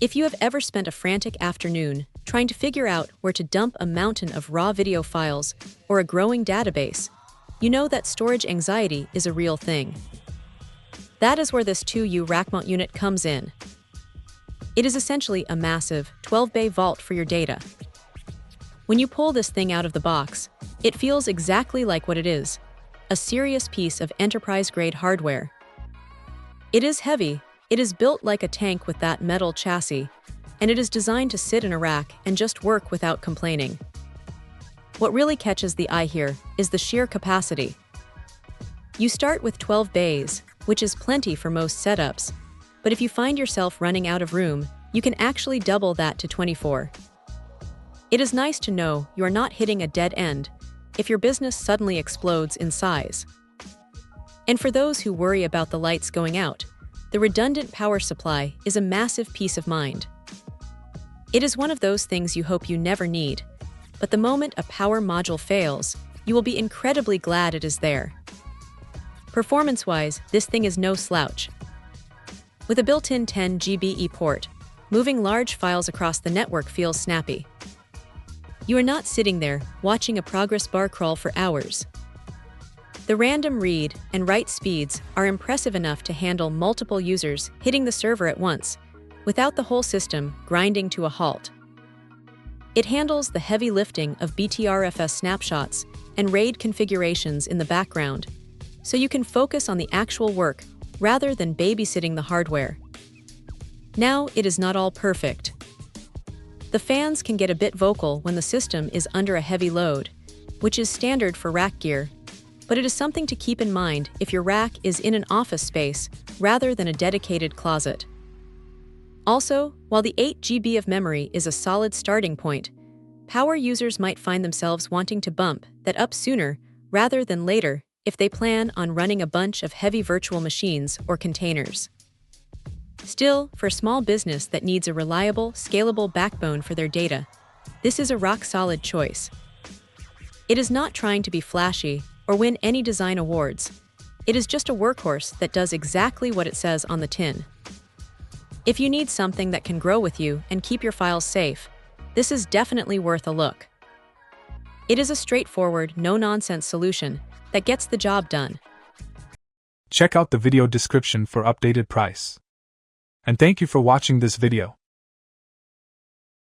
If you have ever spent a frantic afternoon trying to figure out where to dump a mountain of raw video files or a growing database, you know that storage anxiety is a real thing. That is where this 2U rack mount unit comes in. It is essentially a massive 12-bay vault for your data. When you pull this thing out of the box, it feels exactly like what it is, a serious piece of enterprise-grade hardware. It is heavy, it is built like a tank with that metal chassis, and it is designed to sit in a rack and just work without complaining. What really catches the eye here is the sheer capacity. You start with 12 bays, which is plenty for most setups, but if you find yourself running out of room, you can actually double that to 24. It is nice to know you are not hitting a dead end if your business suddenly explodes in size. And for those who worry about the lights going out, the redundant power supply is a massive peace of mind. It is one of those things you hope you never need, but the moment a power module fails, you will be incredibly glad it is there. Performance-wise, this thing is no slouch. With a built-in 10 GB port, moving large files across the network feels snappy. You are not sitting there watching a progress bar crawl for hours. The random read and write speeds are impressive enough to handle multiple users hitting the server at once, without the whole system grinding to a halt. It handles the heavy lifting of BTRFS snapshots and RAID configurations in the background, so you can focus on the actual work rather than babysitting the hardware. Now, it is not all perfect. The fans can get a bit vocal when the system is under a heavy load, which is standard for rack gear, but it is something to keep in mind if your rack is in an office space rather than a dedicated closet. Also, while the 8 GB of memory is a solid starting point, power users might find themselves wanting to bump that up sooner rather than later if they plan on running a bunch of heavy virtual machines or containers. Still, for a small business that needs a reliable, scalable backbone for their data, this is a rock-solid choice. It is not trying to be flashy or win any design awards. It is just a workhorse that does exactly what it says on the tin. If you need something that can grow with you and keep your files safe, this is definitely worth a look. It is a straightforward, no-nonsense solution that gets the job done. Check out the video description for updated price. And thank you for watching this video.